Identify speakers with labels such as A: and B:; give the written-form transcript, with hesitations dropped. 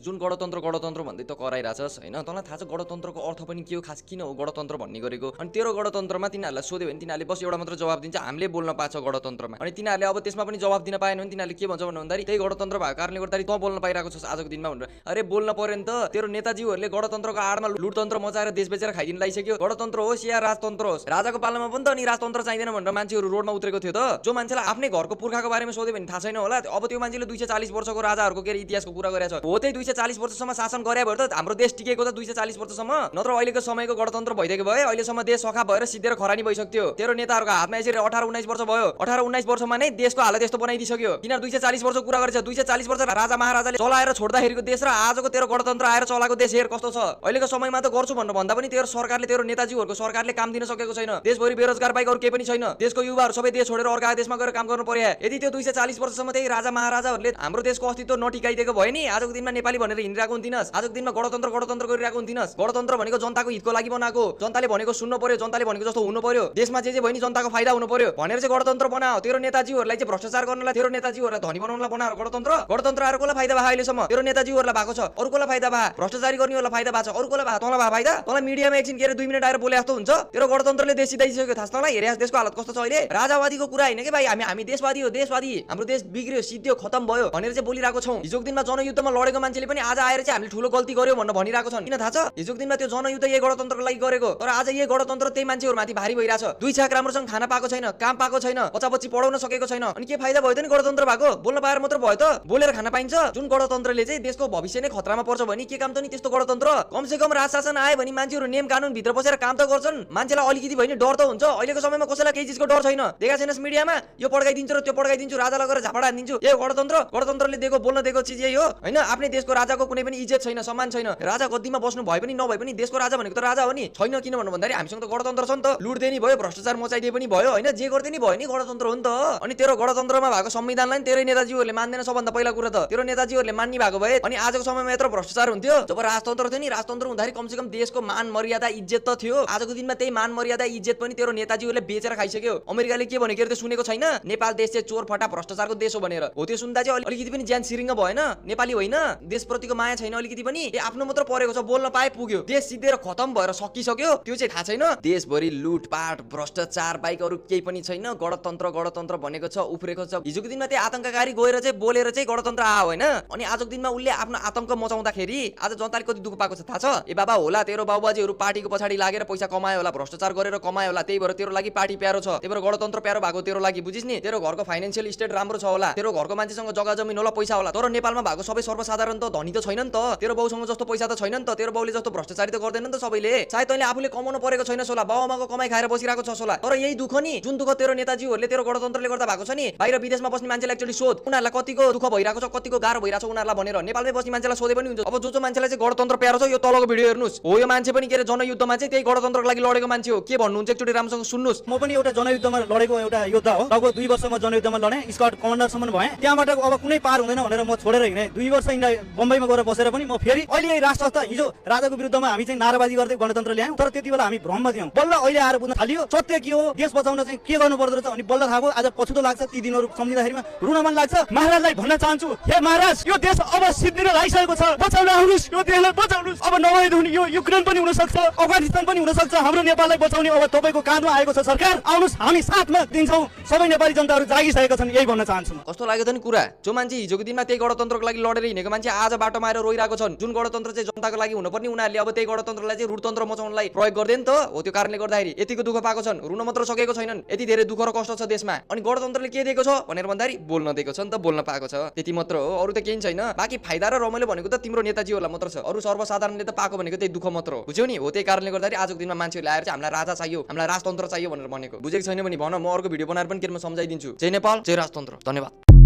A: जुन गणतन्त्र गणतन्त्र भन्दै त कराइराछस् हैन तँलाई थाहा छ गणतन्त्रको अर्थ पनि के हो खास किन हो गणतन्त्र भन्ने गरेको अनि तेरो गणतन्त्रमा तिनीहरुलाई सोध्यो भने तिनीहरुले बस एउटा मात्र जवाफ दिन्छ हामीले बोल्न पाछ गणतन्त्रमा अनि तिनीहरुले अब त्यसमा पनि जवाफ दिन पाएन भने तिनीहरुले के भन्छ भन्दाखेरि त्यही गणतन्त्र भएको कारणले गर्दा तँ बोल्न पाइराको छस् आजको दिनमा भनेर अरे बोल्न पर्यो नि त तेरो नेताजीहरुले गणतन्त्रको आडमा लुटतन्त्र मचाएर देश बेचेर खाइदिन लागिसक्यो गणतन्त्र होस् या राजतन्त्र होस् राजाको पालामा पनि त अनि राजतन्त्र चाहिदैन भनेर मान्छेहरु रोडमा उत्रेको थियो त जो मान्छेलाई आफ्नै घरको पुर्खाको बारेमा सोध्यो भने थाहा छैन होला अब त्यो मान्छेले 240 वर्षको राजाहरुको के इतिहासको कुरा गरेछ हो त्यही 240 वर्षसम्म शासन गरे भएर त हाम्रो देश टिकेको त 240 वर्षसम्म नत्र अहिलेको समयको गणतन्त्र भइदिएको भए अहिलेसम्म देश सखा भएर सिद्धेर खरानी भइसक्थ्यो तेरो नेताहरुको हातमा यसरी 18-19 वर्ष भयो 18-19 वर्षमा नै देशको हालत यस्तो बनाइदिसक्यो किन 240 वर्षको कुरा गरेछ 240 वर्ष राजा महाराजाले चलाएर छोड्दाखेरिको देश र आजको तेरो गणतन्त्र आएर चलाको देश हेर कस्तो छ अहिलेको समयमा त गर्छु भन्नु भन्दा पनि तेरो सरकारले तेरो नेताजीहरुको सरकारले काम दिन सकेको छैन देशभरि बेरोजगार बाइक अरु केही पनि छैन देशको युवाहरु सबै देश छोडेर अर्का देशमा गएर काम गर्नु पर्यो यदि त्यो 240 वर्षसम्म त्यही राजा महाराजाहरुले हाम्रो देशको अस्तित्व नटिकाइदिएको भए नि आजको दिनमा नेपाली भनेर हिँडिरहेको हुन्थिनस् आजको दिनमा गणतन्त्र गणतन्त्र गरिरहेको हुन्थिनस् गणतन्त्र भनेको जनताको हितको लागि बनाएको जनताले भनेको सुन्नु पर्यो जनताले भनेको जस्तो हुनु पर्यो देशमा जे भयो नि जनताको फाइदा हुनु पर्यो भनेर चाहिँ गणतन्त्र बनाओ तेरो नेताजीहरुलाई चाहिँ भ्रष्टाचार गर्नलाई तेरो नेताजीहरुलाई धनी बनाउनलाई बनाएर गणतन्त्र गणतन्त्र आएर कोलाई फाइदा भयो अहिलेसम्म तेरो नेताजीहरुलाई भएको छ अरु कोलाई फाइदा भयो भ्रष्टाचारी गर्नेहरुलाई फाइदा भएको छ अरु कोलाई भयो तँलाई भयो फाइदा तँलाई मिडियामा एकछिन के 2 मिनेट आएर बोले जस्तो हुन्छ तेरो गणतन्त्रले देश जिताइसक्यो थाहा छ तँलाई हेरे देशको हालत कस्तो छ अहिले राजावादीको कुरा हैन के भाइ हामी देशवादी हो देशवादी हाम्रो देश बिग्रियो सिद्धियो खतम भयो भनेर चाहिँ बोलिरहेको छौं हिजोको दिनमा जनयुद्धमा लडेको मान्छेले पनि आज आएर चाहिँ हामीले ठुलो गल्ती गर्यो भनेर भनिरहेको छन् किन थाहा छ हिजोको दिनमा त्यो जनयुद्ध यही गणतन्त्रको लागि गरेको तर आज यही गणतन्त्र त्यही मान्छेहरु माथि भारी भइराछ दुई छाक राम्रोसँग खाना पाएको छैन काम पाएको छैन बच्चा-बच्ची पढाउन सकेको छैन अनि के फाइदा भयो त नि गणतन्त्र भएको बोल्न पाएर मात्र भयो त बोलेर खाना पाइन्छ जुन गणतन्त्रले चाहिँ देशको भविष्य नै खतरामा पर्छ भने के काम त नि त्यस्तो गणतन्त्र कमसे कम राजशासन आए भने मान्छेहरु नियम कानुन भित्र बसेर काम त गर्छन् मान्छेलाई अलिकति भए नि डर त हुन्छ अहिलेको समयमा कसैलाई केही चीजको डर छैन देखा छैनस् मिडियामा यो पड्काइदिन्छु र त्यो पड्काइदिन्छु राजालाई गएर झापडा हान्दिन्छु यो गणतन्त्रले दिएको बोल्न दिएको चीज यही हो हैन आफ्नै देशको राजाको कुनै पनि इज्जत छैन सम्मान छैन राजा गद्दीमा बस्नु भए पनि नभए पनि देशको राजा भनेको त राजा हो नि छैन किन भन्नु भन्दाखेरि हामीसँग त गणतन्त्र छ नि त लुट्दै नि भयो भ्रष्टाचार मचाइदिए पनि भयो हैन जे गर्दै नि भयो नि गणतन्त्र हो नि त अनि तेरो गणतन्त्रमा भएको संविधानलाई नि तेरै नेताजीहरुले मान्दैन सबभन्दा पहिला कुरा त तेरो नेताजीहरुले मान्ने भएको भए अनि आजको समयमा यत्रो भ्रष्टाचार हुन्थ्यो जब राजतन्त्र थियो नि राजतन्त्र हुँदाखेरि कमसे कम देशको मान मर्यादा इज्जत त थियो आजको दिनमा त्यही मान मर्यादा इज्जत पनि तेरो नेताजीहरुले बेचेर खाइसक्यो अमेरिकाले के भनेको त सुनेको छैन नेपाल देश चाहिँ चोर फटा भ्रष्टाचारको देश हो भनेर हो त्यो सुन्दा चाहिँ अलिकति पनि ज्यान सिरिङ्ग भएन नेपाली होइन देशप्रतिको माया छैन अलिकति पनि आफ्नो मात्र परेको छ बोल्न पाए पुग्यो देश सिद्धेर खतम भएर सकिसक्यो त्यो चाहिँ थाहा छैन देशभरि लुटपाट भ्रष्टाचार बाइक अरु केही पनि छैन गणतन्त्र भनेको छ उफ्रेको छ हिजोको दिनमा त्यही आतंककारी गएर चाहिँ बोलेर चाहिँ गणतन्त्र आयो हैन अनि आजको दिनमा उले आफ्नो आतंक मचाउँदाखेरि आज जनताले कति दुःख पाएको छ थाहा छ ए बाबा होला तेरो बाबुबाजीहरु पार्टीको पछाडी लागेर पैसा कमायो होला भ्रष्टाचार गरेर कमायो होला त्यही भएर तेरो लागि पार्टी प्यारो छ त्यही भएर गणतन्त्र प्यारो भएको तेरो लागि बुझिस् नि तेरो घरको फाइनान्शियल स्टेट राम्रो छ होला तेरो घरको मान्छेसँग जग्गा जमिन होला पैसा होला तर नेपालमा भएको सबै सर्वसाधारण त धनी त छैन नि त तेरो बाउसँग जस्तो पैसा त छैन नि त तेरो बाउले जस्तो भ्रष्टाचारी त गर्दैन नि त सबैले सायद तैले आफूले कमाउनु परेको छैन सोला बाउआमाको कमाई खाएर बसिरहेको छ सोला तर यही दुःख नि जुन दुःख तेरो नेताजीहरुले तेरो गणतन्त्रले गर्दा भएको छ नि बाहिर विदेशमा बस्ने मान्छेलाई एकचोटी सोध उनीहरुलाई कतिको दुःख भइरहेको छ कतिको गाह्रो भइरहेको छ उनीहरुलाई भनेर नेपालमै बस्ने मान्छेलाई सोधे पनि हुन्छ अब जो मान्छेलाई चाहिँ गणतन्त्र प्यारो छ यो तलको भिडियो हेर्नुस् हो यो मान्छे पनि के रे जनयुद्धमा चाहिँ त्यही गणतन्त्रको लागि लडेको मान्छे हो के भन्नुहुन्छ एकचोटी राम्रोसँग सुन्नुस्
B: म पनि एउटा जनयुद्धमा लडेको एउटा योद्धा हो लगभग 2 वर्ष म जनयुद्धमा लडे स्क्वाड कमान्डरसम्म भए त्यहाँबाट अब कुनै पार हुँदैन भनेर म छोडेर हिँडे 2 वर्ष इन्डिया बम्बईमा गएर बसेर पनि म फेरि अहिले राष्ट्रस्थ हिजो राजाको विरुद्धमा हामी चाहिँ नाराबाजी गर्दै गणतन्त्र ल्यायौं तर त्यति बेला हामी भ्रममा थियौं बल्ल अहिले आएर बुझ्न थालियो सत्य के हो देश बचाउन चाहिँ के गर्नु पर्दो रहेछ अनि बल्ल थाहा भयो आज पछुतो लाग्छ ती दिनहरु सम्झिँदाखेरिमा रुन मन लाग्छ महाराजलाई भन्न चाहन्छु हे महाराज यो देश अब सिद्धिन लागिसकेको छ बचाउन आउनुस् यो देशलाई बचाउनुस् अब नभएदेखि यो युक्रेन पनि हुन सक्छ अफगानिस्तान पनि हुन सक्छ हाम्रो नेपाललाई बचाउने अब तपाईको काँधमा आएको छ सरकार आउनुस् हामी साथमा दिन्छौं सबै नेपाली जनताहरु जागिसकेका छन् यही भन्न चाहन्छु
A: कस्तो लाग्यो त नि कुरा जो मान्छे हिजोको दिनमा त्यही गणतन्त्रको लागि लडेर हिँडेको मान्छे आज बाटोमा आएर रोइरहेको छन् जुन गणतन्त्र चाहिँ जनताको लागि हुनुपर्ने उनीहरुले अब त्यही गणतन्त्रलाई चाहिँ रुटतन्त्र मचाउनलाई प्रयोग गर्दै नि त हो त्यो कारणले गर्दाखेरि यतिको दुःख पाएको छन् रुन मात्र सकेको छैनन् यति धेरै दुःख र कष्ट छ देशमा अनि गणतन्त्रले के दिएको छ भनेर भन्दाखेरि बोल्न दिएको छ नि त बोल्न पाएको छ त्यति मात्र हो अरु त केही छैन बाकी फाइदा र रमाइलो भनेको त तिम्रो नेताजीहरुलाई मात्र छ अरु सर्वसाधारणले त पाएको भनेको त्यही दुःख मात्र हो बुझ्यौ नि हो त्यही कारणले गर्दाखेरि आजको दिनमा मान्छेहरुले आएर चाहिँ हामीलाई राजा चाहियो हामीलाई राजतन्त्र चाहियो भनेर भनेको बुझेको छैन भने भन म अर्को भिडियो बनाएर पनि के म सम्झाइदिन्छु जय नेपाल जय राजतन्त्र धन्यवाद।